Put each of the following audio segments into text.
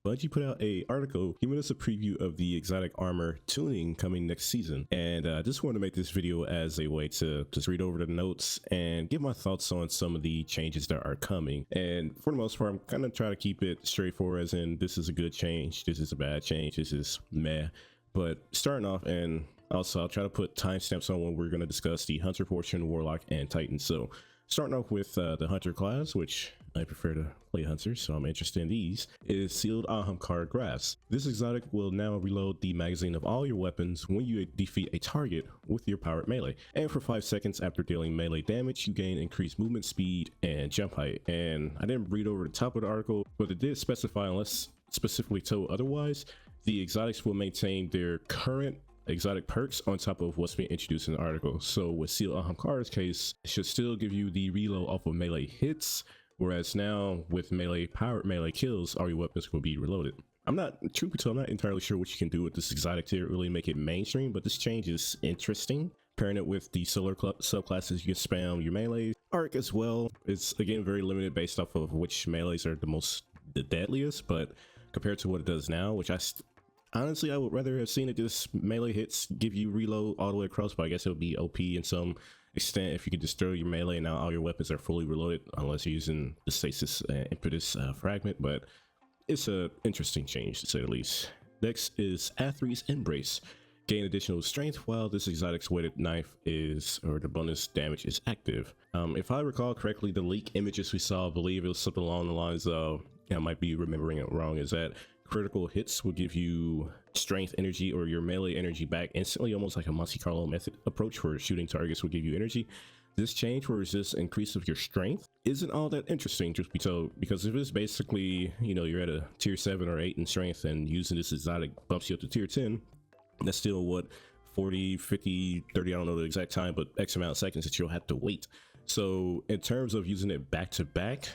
Bungie put out a article giving us a preview of the exotic armor tuning coming next season, and I just wanted to make this video as a way to just read over the notes and give my thoughts on some of the changes that are coming. And for the most part, I'm kind of trying to keep it straightforward, as in this is a good change, this is a bad change, this is meh. But starting off, and also I'll try to put timestamps on when we're going to discuss the Hunter portion, Warlock, and Titan. So starting off with the Hunter class, which I prefer to play Hunter, so I'm interested in these, is Sealed Ahamkara Grass. This exotic will now reload the magazine of all your weapons when you defeat a target with your powered melee. And for 5 seconds after dealing melee damage, you gain increased movement speed and jump height. And I didn't read over the top of the article, but it did specify, unless specifically told otherwise, the exotics will maintain their current exotic perks on top of what's been introduced in the article. So with Sealed Ahamkara's case, it should still give you the reload off of melee hits, whereas now with powered melee kills, all your weapons will be reloaded. Truth be told, I'm not entirely sure what you can do with this exotic to really make it mainstream, but this change is interesting. Pairing it with the solar subclasses, you can spam your melee. Arc as well is again very limited based off of which melees are the deadliest, but compared to what it does now, which honestly, I would rather have seen it just melee hits give you reload all the way across, but I guess it would be OP in some extent if you could just throw your melee and now all your weapons are fully reloaded, unless you're using the stasis impetus fragment. But it's an interesting change to say the least. Next is Athrys Embrace. Gain additional strength while this exotic's weighted knife the bonus damage is active. If I recall correctly, the leak images we saw, I believe it was something along the lines of, I might be remembering it wrong, is that critical hits will give you strength energy or your melee energy back instantly, almost like a Monte Carlo method approach where shooting targets will give you energy. This change, where it's this increase of your strength, isn't all that interesting, truth be told, because if it's basically, you're at a tier 7 or 8 in strength and using this exotic bumps you up to tier 10, that's still what, 40, 50, 30, I don't know the exact time, but X amount of seconds that you'll have to wait. So in terms of using it back to back,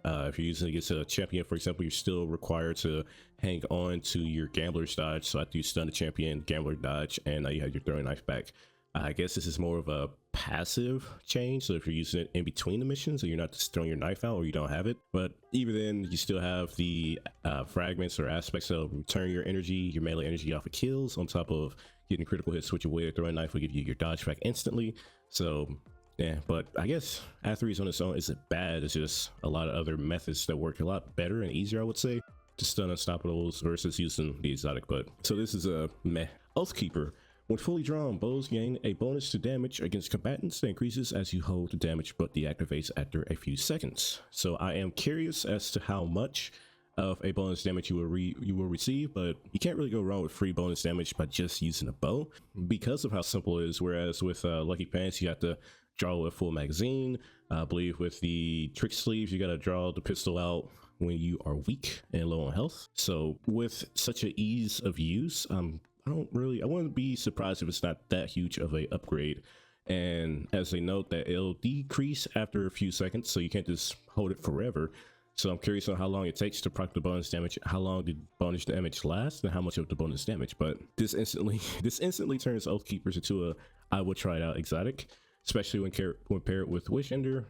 if you're using it against a champion, for example, you're still required to hang on to your gambler's dodge. So after you stun the champion, gambler dodge, and now you have your throwing knife back. I guess this is more of a passive change. So if you're using it in between the missions, so you're not just throwing your knife out or you don't have it, but even then you still have the fragments or aspects of return your energy, your melee energy off of kills, on top of getting critical hits, switch away, throwing knife will give you your dodge back instantly. So yeah, but I guess Athrys on its own isn't bad. It's just a lot of other methods that work a lot better and easier, I would say, to stun unstoppables versus using the exotic. But so this is a meh. Oathkeeper. When fully drawn, bows gain a bonus to damage against combatants that increases as you hold the damage but deactivates after a few seconds. So I am curious as to how much of a bonus damage you will receive, but you can't really go wrong with free bonus damage by just using a bow because of how simple it is. Whereas with Lucky Pants, you have to draw a full magazine. I believe with the trick sleeves, you got to draw the pistol out when you are weak and low on health. So with such an ease of use, I wouldn't be surprised if it's not that huge of a upgrade. And as they note that it'll decrease after a few seconds, so you can't just hold it forever. So I'm curious on how long it takes to proc the bonus damage, how long did bonus damage last, and how much of the bonus damage. But this instantly turns Oathkeepers into I would try it out exotic, especially when paired with Wish Ender.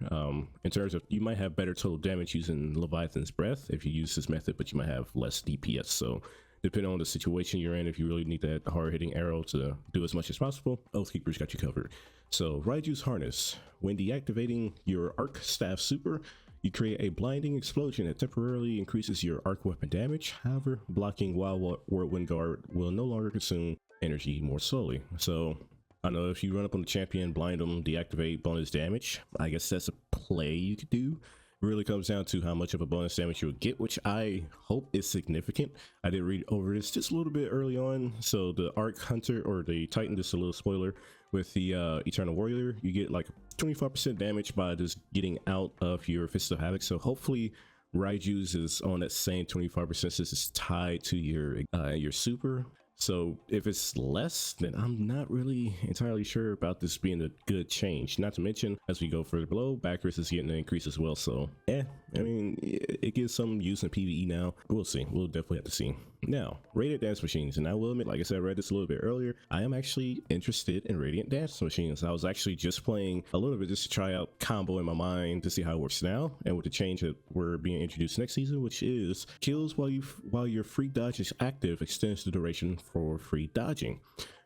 In terms of, you might have better total damage using Leviathan's Breath if you use this method, but you might have less DPS. So depending on the situation you're in, if you really need that hard-hitting arrow to do as much as possible, Oathkeeper's got you covered. So Raiju's Harness. When deactivating your Arc Staff Super, you create a blinding explosion that temporarily increases your arc weapon damage. However, blocking Wild Whirlwind Guard will no longer consume energy more slowly. So I know if you run up on the champion, blind them, deactivate bonus damage, I guess that's a play you could do. It really comes down to how much of a bonus damage you'll get, which I hope is significant. I did read over this just a little bit early on. So the Arc Hunter or the Titan, just a little spoiler, with the Eternal Warrior, you get like 25% damage by just getting out of your Fist of Havoc. So hopefully Raiju's is on that same 25% since it's tied to your super. So if it's less, then I'm not really entirely sure about this being a good change. Not to mention, as we go further below, Bakris is getting an increase as well. So I mean, it gives some use in PvE now. We'll see. We'll definitely have to see. Now, Radiant Dance Machines, and I will admit, like I said, I read this a little bit earlier, I am actually interested in Radiant Dance Machines. I was actually just playing a little bit just to try out combo in my mind to see how it works now, and with the change that we're being introduced next season, which is kills while your free dodge is active extends the duration for free dodging.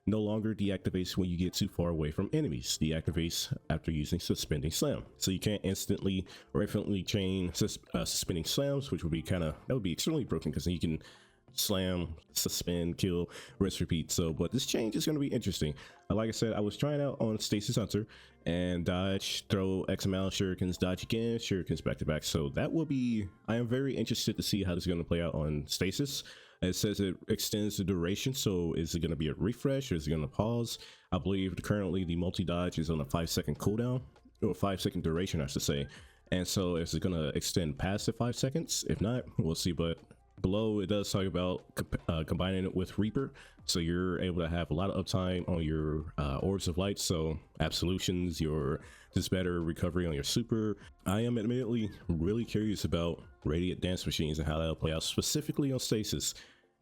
No longer deactivates when you get too far away from enemies. Deactivates after using Suspending Slam. So you can't instantly or infinitely chain Suspending Slams, which would be that would be extremely broken, because then you can slam, suspend, kill, rinse, repeat. So, but this change is going to be interesting. Like I said, I was trying out on Stasis Hunter and dodge, throw X amount of shurikens, dodge again, shurikens back to back. So that will be, I am very interested to see how this is going to play out on Stasis. It says it extends the duration, so is it going to be a refresh or is it going to pause? I believe currently the multi-dodge is on a 5-second cooldown, or 5-second duration, I should say. And so is it going to extend past the 5 seconds? If not, we'll see. But below it does talk about combining it with Reaper, so you're able to have a lot of uptime on your Orbs of Light, so absolutions, your just better recovery on your super. I am admittedly really curious about Radiant Dance Machines and how that'll play out, specifically on Stasis.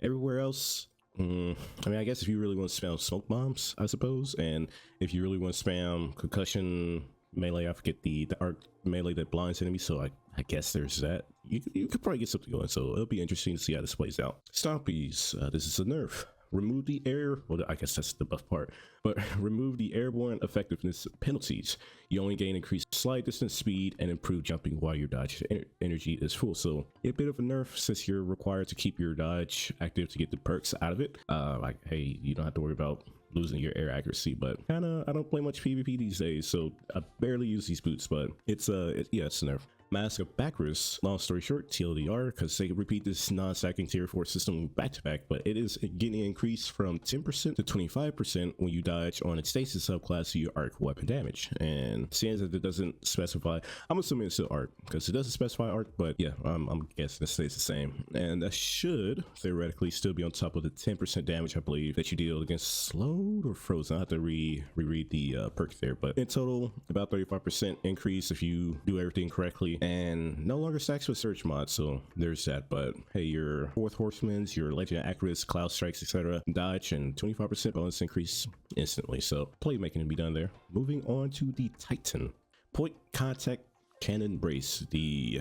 Everywhere else, I mean, I guess if you really want to spam smoke bombs, I suppose, and if you really want to spam concussion melee, I forget the arc melee that blinds enemies, so I guess there's that. You could probably get something going, so it'll be interesting to see how this plays out. Stompies, this is a nerf. Remove the well, I guess that's the buff part, but remove the airborne effectiveness penalties. You only gain increased slide distance, speed, and improved jumping while your dodge energy is full. So a bit of a nerf, since you're required to keep your dodge active to get the perks out of it. Like, hey, you don't have to worry about losing your air accuracy, but I don't play much PvP these days, so I barely use these boots, but it's a nerf. Mask of Bakris, long story short, TLDR, because they repeat this non-stacking tier 4 system back to back, but it is getting increased from 10% to 25% when you dodge on a stasis subclass of your arc weapon damage. And seeing that it doesn't specify, I'm assuming it's still arc, because it doesn't specify arc, but yeah, I'm guessing it stays the same. And that should theoretically still be on top of the 10% damage, I believe, that you deal against slowed or frozen. I have to reread the perk there, but in total, about 35% increase if you do everything correctly, and no longer stacks with search mods, so there's that. But hey, your fourth horsemen's, your legend Athrys, cloud strikes, etc., dodge and 25% bonus increase instantly, so playmaking can be done there. Moving on to the Titan point contact cannon brace. The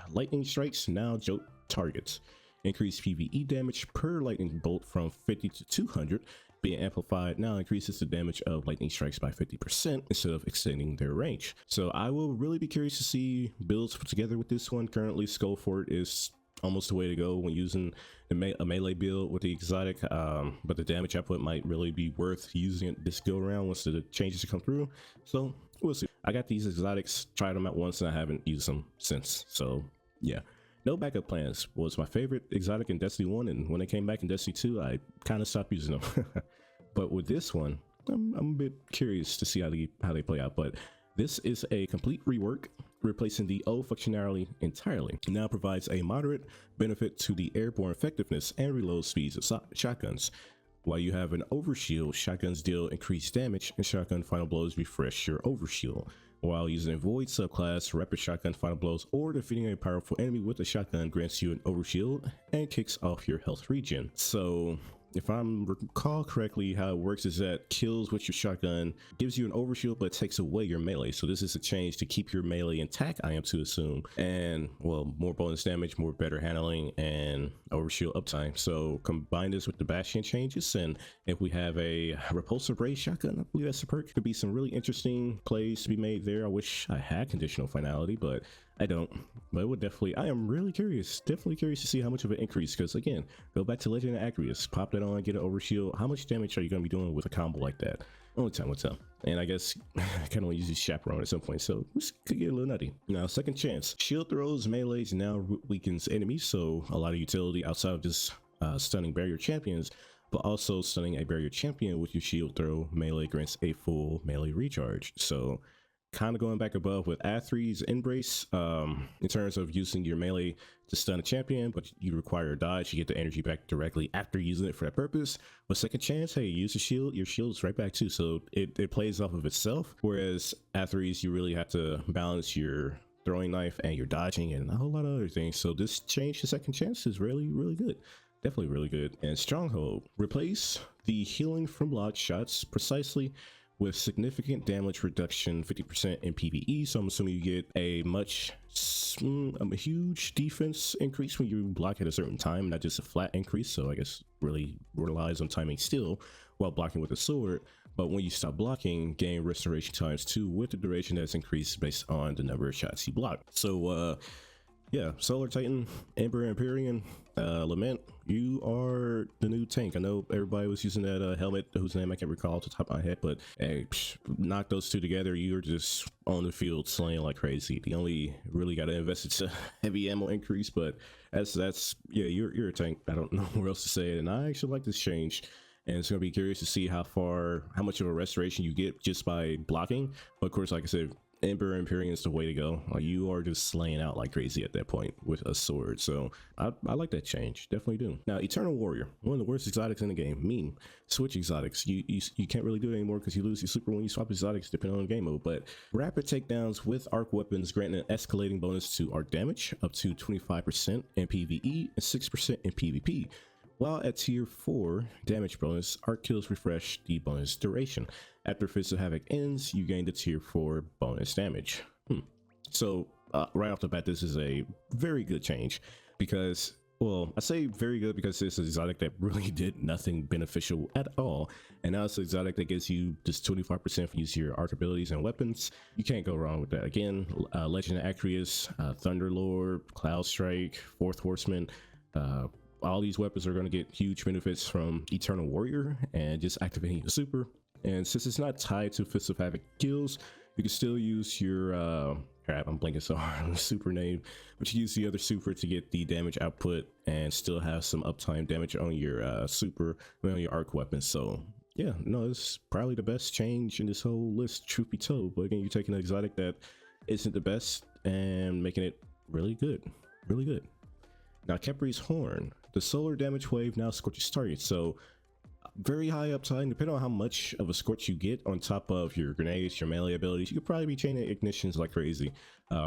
lightning strikes now jolt targets, increase PvE damage per lightning bolt from 50 to 200. Being amplified now increases the damage of lightning strikes by 50% instead of extending their range. So I will really be curious to see builds put together with this one. Currently, Skull Fort is almost the way to go when using a melee build with the exotic, but the damage output might really be worth using it this go around once the changes come through. So we'll see. I got these exotics, tried them out once, and I haven't used them since. So yeah. No backup plans was my favorite exotic in Destiny 1, and when they came back in Destiny 2, I kind of stopped using them. But with this one, I'm a bit curious to see how they play out. But this is a complete rework, replacing the old functionality entirely. It now provides a moderate benefit to the airborne effectiveness and reload speeds of shotguns. While you have an overshield, shotguns deal increased damage, and shotgun final blows refresh your overshield. While using a void subclass, rapid shotgun final blows or defeating a powerful enemy with a shotgun grants you an overshield and kicks off your health regen. So if I recall correctly, how it works is that kills with your shotgun gives you an overshield but takes away your melee. So this is a change to keep your melee intact, I am to assume, and well, more bonus damage, more better handling, and overshield uptime. So combine this with the Bastion changes, and if we have a repulsive ray shotgun, I believe that's a perk. Could be some really interesting plays to be made there. I wish I had conditional finality, but I don't. But it would definitely, I am really curious, definitely curious to see how much of an increase, because again, go back to Legend of Athrys, pop that on, get an overshield. How much damage are you going to be doing with a combo like that? Only time will tell. And I guess I kind of want to use these chaperone at some point, so this could get a little nutty. Now, second chance. Shield throws, melees now weakens enemies, so a lot of utility outside of just stunning barrier champions, but also stunning a barrier champion with your shield throw. Melee grants a full melee recharge. So kind of going back above with Athrys Embrace in terms of using your melee to stun a champion, but you require a dodge. You get the energy back directly after using it for that purpose. But second chance, hey, use the shield, your shield is right back too, so it plays off of itself. Whereas Athrys, you really have to balance your throwing knife and your dodging and a whole lot of other things. So this change to second chance is really, really good. Definitely really good. And Stronghold, replace the healing from blocked shots precisely with significant damage reduction, 50% in PvE. So I'm assuming you get a a huge defense increase when you block at a certain time, not just a flat increase. So I guess really relies on timing still while blocking with a sword. But when you stop blocking, gain restoration times 2 with the duration that's increased based on the number of shots you block. So yeah, Solar Titan, Ember Empyrean, Lament, you are the new tank. I know everybody was using that helmet whose name I can't recall off the top of my head, but hey, knock those two together, you're just on the field slaying like crazy. The only really got to invest into heavy ammo increase, but that's yeah, you're a tank. I don't know where else to say it, and I actually like this change. And it's going to be curious to see how much of a restoration you get just by blocking. But of course, like I said, Ember Empyrean is the way to go. You are just slaying out like crazy at that point with a sword. So I like that change. Definitely do. Now, Eternal Warrior, one of the worst exotics in the game. Mean. Switch exotics. You can't really do it anymore because you lose your super when you swap exotics depending on the game mode. But rapid takedowns with arc weapons grant an escalating bonus to arc damage up to 25% in PvE and 6% in PvP. While at tier 4 damage bonus, arc kills refresh the bonus duration. After Fist of Havoc ends, you gain the tier 4 bonus damage. So right off the bat, this is a very good change because, well, I say very good because it's an exotic that really did nothing beneficial at all. And now it's an exotic that gives you just 25% for use your arc abilities and weapons. You can't go wrong with that. Again, Legend of Athrys, Thunderlord, Cloud Strike, Fourth Horseman, all these weapons are going to get huge benefits from Eternal Warrior and just activating the super. And since it's not tied to Fist of Havoc kills, you can still use your crap, I'm blanking so hard on the super name, but you use the other super to get the damage output and still have some uptime damage on your super, on your arc weapons. So yeah, no, it's probably the best change in this whole list, truth be told. But again, you're taking an exotic that isn't the best and making it really good, really good. Now, Khepri's Horn, the solar damage wave now scorches targets. So very high uptime, depending on how much of a scorch you get on top of your grenades, your melee abilities. You could probably be chaining ignitions like crazy.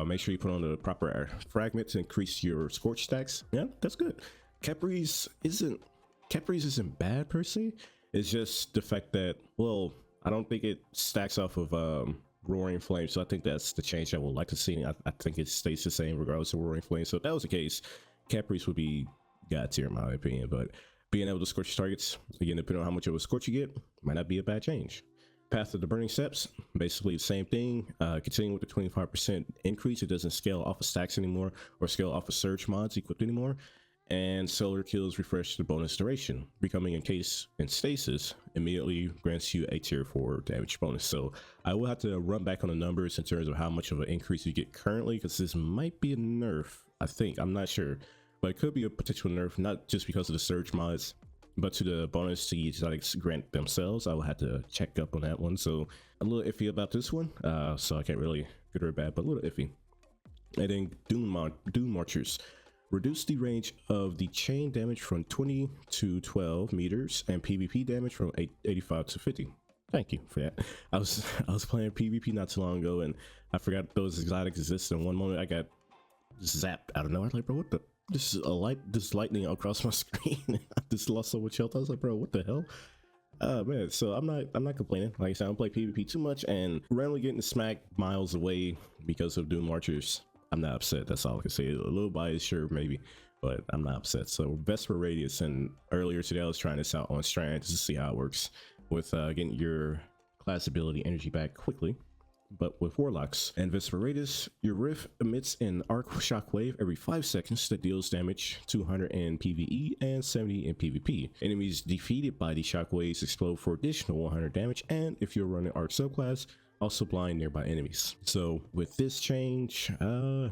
Make sure you put on the proper fragment to increase your scorch stacks. Yeah, that's good. Khepri's isn't bad per se. It's just the fact that, well, I don't think it stacks off of Roaring Flame, so I think that's the change I would like to see. I think it stays the same regardless of Roaring Flame. So if that was the case, Khepri's would be god tier in my opinion, but being able to scorch targets, again, depending on how much of a scorch you get, might not be a bad change. Path of the Burning Steps, basically the same thing. Continuing with the 25% increase, it doesn't scale off of stacks anymore or scale off of surge mods equipped anymore. And solar kills refresh the bonus duration. Becoming encased in stasis immediately grants you a tier 4 damage bonus. So I will have to run back on the numbers in terms of how much of an increase you get currently, because this might be a nerf, I think. I'm not sure, but it could be a potential nerf, not just because of the surge mods, but to the bonus to exotics grant themselves. I will have to check up on that one. So a little iffy about this one. So I can't really good or bad, but a little iffy. And then Dunemarchers. Reduce the range of the chain damage from 20 to 12 meters and PvP damage from 85 to 50. Thank you for that. I was playing PvP not too long ago and I forgot those exotics exist. In one moment I got zapped out of nowhere. I was like, bro, what the? This is lightning across my screen. I just lost so much health. I was like, bro, what the hell? Man, so I'm not complaining. Like I said, I don't play PvP too much, and randomly getting smacked miles away because of Dunemarchers, I'm not upset. That's all I can say. A little biased, sure, maybe, but I'm not upset. So Vesper of Radius, and earlier today I was trying this out on Strand just to see how it works with getting your class ability energy back quickly. But with Warlocks and Vesper of Radius, your Rift emits an arc shockwave every 5 seconds that deals damage 200 in PvE and 70 in PvP. Enemies defeated by the shockwaves explode for additional 100 damage, and if you're running arc subclass, also blind nearby enemies. So with this change,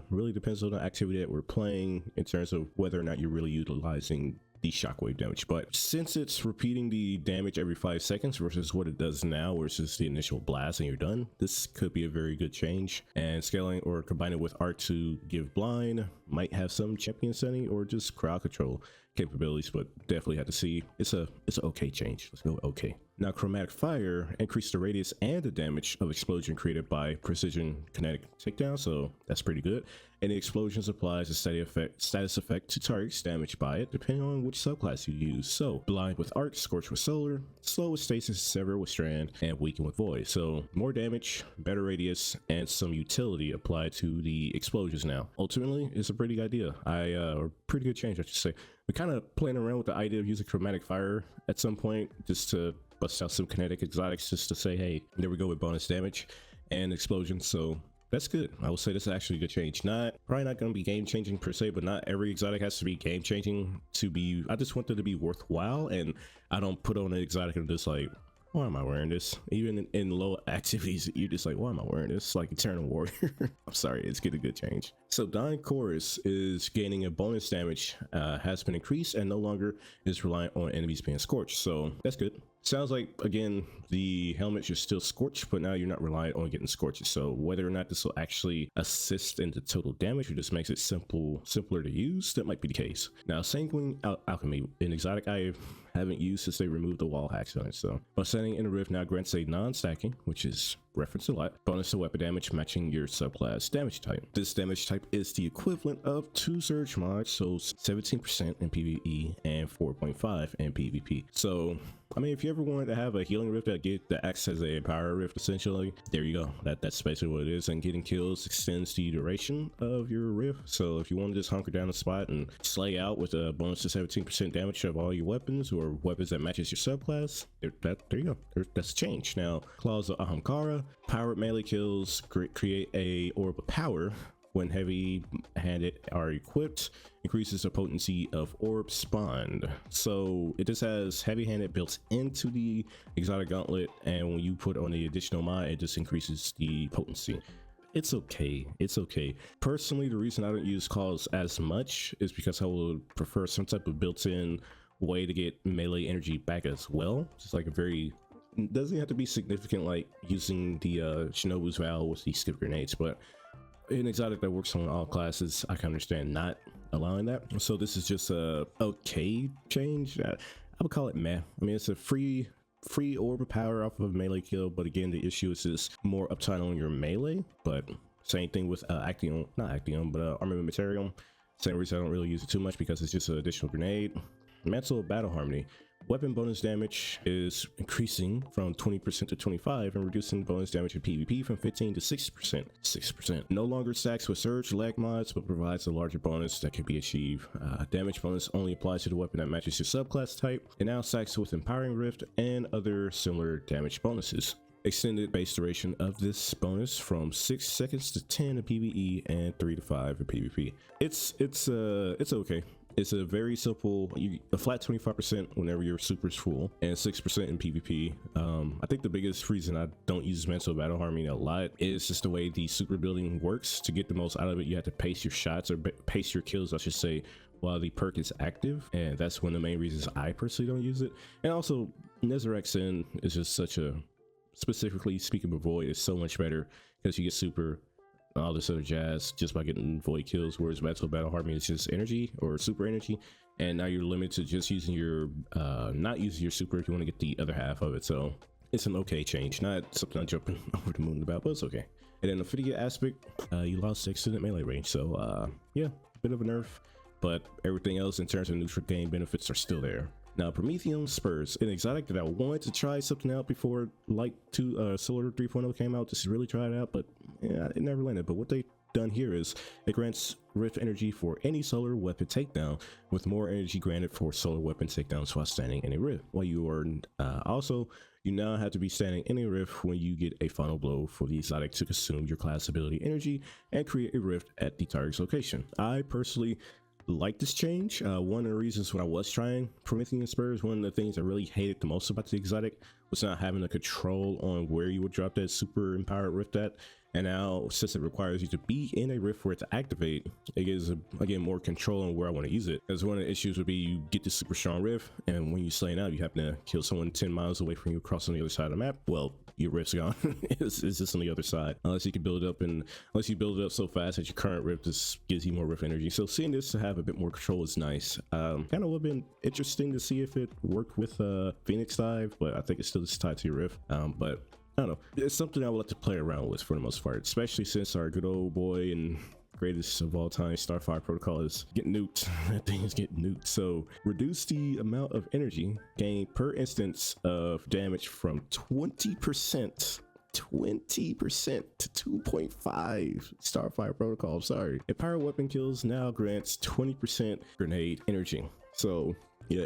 really depends on the activity that we're playing in terms of whether or not you're really utilizing the shockwave damage. But since it's repeating the damage every 5 seconds versus what it does now, where it's just the initial blast and you're done, this could be a very good change. And scaling or combining with art to give blind might have some champion setting or just crowd control. capabilities, but definitely had to see. It's an okay change. Let's go okay. Now, Chromatic Fire increased the radius and the damage of explosion created by precision kinetic takedown, so that's pretty good. And the explosions applies a status effect to targets damaged by it, depending on which subclass you use. So, Blind with Arc, Scorch with Solar, Slow with Stasis, Sever with Strand, and Weaken with Void. So, more damage, better radius, and some utility applied to the explosions now. Ultimately, it's a pretty good idea. A pretty good change, I should say. We're kind of playing around with the idea of using Chromatic Fire at some point, just to bust out some kinetic exotics, just to say, hey, there we go with bonus damage and explosions. So that's good. I will say this is actually a good change. Probably not going to be game changing per se, but not every exotic has to be game changing to be. I just want them to be worthwhile, and I don't put on an exotic and just like, why am I wearing this? Even in low activities, you're just like, why am I wearing this? Like Eternal Warrior. I'm sorry, it's getting a good change. So Dying Chorus is gaining a bonus damage, has been increased and no longer is reliant on enemies being scorched. So that's good. Sounds like, again, the helmets are still scorched, but now you're not reliant on getting scorches. So whether or not this will actually assist in the total damage or just makes it simpler to use, that might be the case. Now, Sanguine Alchemy, an exotic I haven't used since they removed the wall hacks on it. So Ascending in the Rift now grants a non-stacking, which is referenced a lot, bonus to weapon damage matching your subclass damage type. This damage type is the equivalent of 2 surge mods, so 17% in PvE and 4.5 in PvP. So I mean, if you ever wanted to have a healing rift that acts as a power rift, essentially, there you go. That's basically what it is. And getting kills extends the duration of your rift. So if you want to just hunker down a spot and slay out with a bonus to 17% damage of all your weapons or weapons that matches your subclass, there you go. That's a change. Now, Claws of Ahamkara, powered melee kills create a orb of power. When heavy-handed are equipped, increases the potency of orb spawned. So it just has heavy-handed built into the exotic gauntlet, and when you put on the additional mod, it just increases the potency. It's okay. It's okay. Personally, the reason I don't use calls as much is because I would prefer some type of built-in way to get melee energy back as well. Just like a very, it doesn't have to be significant like using the Shinobu's Vow with the skip grenades, but an exotic that works on all classes, I can understand not allowing that. So this is just a okay change. I would call it meh. I mean, it's a free orb of power off of a melee kill, but again, the issue is just more uptime on your melee. But same thing with Armament Materium. Same reason I don't really use it too much, because it's just an additional grenade. Mantle of Battle Harmony. Weapon bonus damage is increasing from 20% to 25% and reducing bonus damage in PvP from 15% to 6%. No longer stacks with surge lag mods, but provides a larger bonus that can be achieved. Damage bonus only applies to the weapon that matches your subclass type. It now stacks with Empowering Rift and other similar damage bonuses. Extended base duration of this bonus from 6 seconds to 10 in PvE and 3 to 5 in PvP. It's okay. It's a very simple, a flat 25% whenever your super's full, and 6% in PvP. I think the biggest reason I don't use Mantle Battle Harmony a lot is just the way the super building works. To get the most out of it, you have to pace your shots, or pace your kills, I should say, while the perk is active, and that's one of the main reasons I personally don't use it. And also, Nezarec Sin is just such a, specifically speaking of Void, is so much better because you get super, all this other jazz just by getting void kills, whereas Mantle Battle Harmony is just energy or super energy, and now you're limited to just using your not using your super if you want to get the other half of it. So it's an okay change, not something I'm jumping over the moon about, but it's okay. And then Ophidian Aspect, you lost extended melee range, so yeah, bit of a nerf, but everything else in terms of neutral game benefits are still there. Now, Promethium Spurs, an exotic that I wanted to try something out before Light 2 Solar 3.0 came out, just really try it out, but yeah, it never landed. But what they done here is it grants rift energy for any solar weapon takedown, with more energy granted for solar weapon takedowns while standing in a rift. While you are also, you now have to be standing in a rift when you get a final blow for the exotic to consume your class ability energy and create a rift at the target's location. I personally like this change. One of the reasons when I was trying Promethium Spurs, one of the things I really hated the most about the exotic was not having a control on where you would drop that super empowered rift at. And now, since it requires you to be in a rift for it to activate, it gives, again, more control on where I want to use it. As one of the issues would be you get this super strong rift, and when you slay out, you happen to kill someone 10 miles away from you across on the other side of the map. Well, your rift's gone. it's just on the other side. Unless you can build it up, and unless you build it up so fast that your current rift just gives you more rift energy. So seeing this to have a bit more control is nice. Kind of would have been interesting to see if it worked with Phoenix Dive, but I think it's still just tied to your rift. But I don't know. It's something I would like to play around with for the most part, especially since our good old boy and greatest of all time, Starfire Protocol, is getting nuked. That thing is getting nuked. So reduce the amount of energy gained per instance of damage from 20% to 2.5. Starfire Protocol, sorry. Empowered weapon kills now grants 20% grenade energy. So yeah,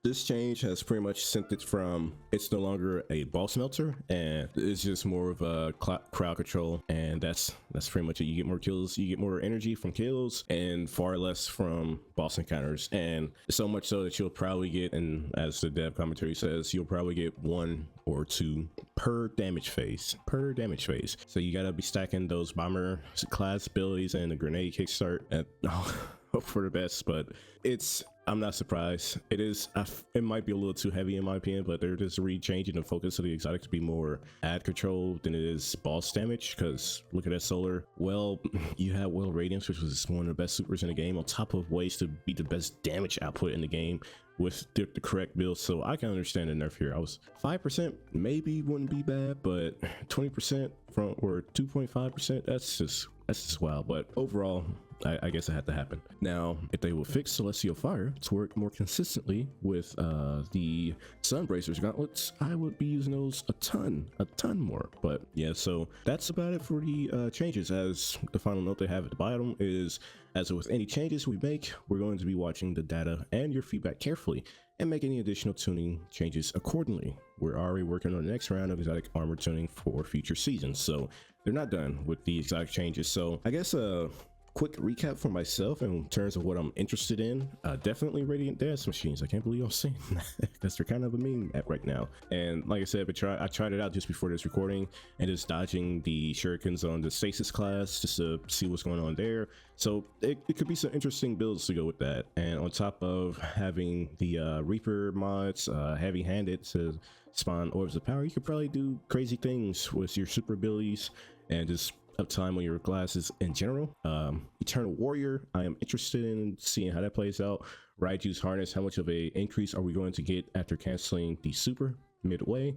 this change has pretty much sent it from, it's no longer a boss melter, and it's just more of a crowd control, and that's pretty much it. You get more kills, you get more energy from kills, and far less from boss encounters, and so much so that you'll probably get, and as the dev commentary says, you'll probably get 1 or 2 per damage phase. So you gotta be stacking those bomber class abilities and the grenade kickstart at hope for the best, but I'm not surprised. It might be a little too heavy in my opinion, but they're just re-changing the focus of the exotic to be more ad control than it is boss damage. Because look at that solar. Well, you have Well Radiance, which was one of the best supers in the game, on top of ways to be the best damage output in the game with the correct build. So I can understand the nerf here. I was 5% maybe wouldn't be bad, but 20% from, or 2.5%, that's just wild. But overall, I guess it had to happen. Now, if they will fix Celestial Fire to work more consistently with the Sunbracers gauntlets, I would be using those a ton more. But yeah, so that's about it for the changes. As the final note they have at the bottom is, as with any changes we make, we're going to be watching the data and your feedback carefully and make any additional tuning changes accordingly. We're already working on the next round of exotic armor tuning for future seasons, so they're not done with the exotic changes. So I guess quick recap for myself in terms of what I'm interested in. Definitely Radiant Dance Machines. I can't believe I'm saying that because they're kind of a meme app right now. And like I said, I tried it out just before this recording and just dodging the shurikens on the stasis class just to see what's going on there. So it could be some interesting builds to go with that. And on top of having the Reaper mods heavy-handed to spawn Orbs of Power, you could probably do crazy things with your super abilities and just uptime on your classes in general. Eternal Warrior, I am interested in seeing how that plays out. Raiju's Harness, how much of a increase are we going to get after canceling the super midway?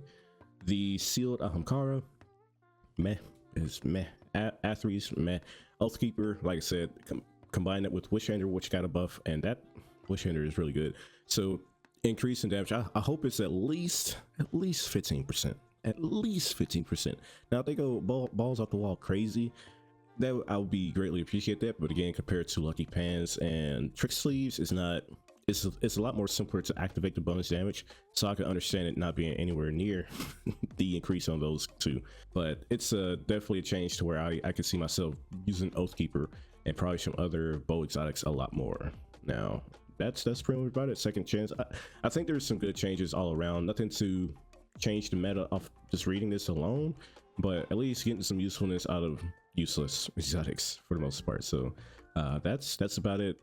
The Sealed Ahamkara, meh is meh. Athrys, meh. Oathkeeper, like I said, combine it with Wishhander, which got a buff, and that Wishhander is really good. So increase in damage, I hope it's at least 15%. At least 15%. Now if they go balls off the wall crazy, that I would be greatly appreciate that. But again, compared to Lucky Pants and Trick Sleeves, it's a lot more simpler to activate the bonus damage. So I can understand it not being anywhere near the increase on those two. But it's definitely a change to where I can see myself using Oathkeeper and probably some other bow exotics a lot more. Now that's pretty much about it. Second chance. I think there's some good changes all around. Nothing to change the meta off just reading this alone, but at least getting some usefulness out of useless exotics for the most part. So that's about it.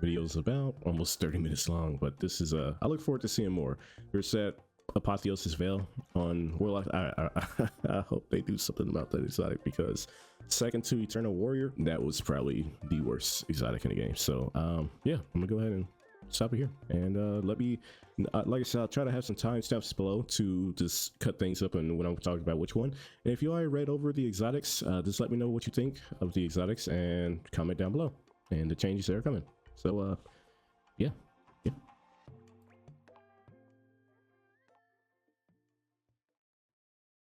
Video's about almost 30 minutes long, but this is I look forward to seeing more. There's that Apotheosis Veil on Warlocks. I hope they do something about that exotic, because second to Eternal Warrior, that was probably the worst exotic in the game. So yeah, I'm gonna go ahead and stop it here, and let me, like I said, I'll try to have some timestamps below to just cut things up and when I'm talking about which one. And if you already read over the exotics, just let me know what you think of the exotics and comment down below and the changes that are coming. So yeah,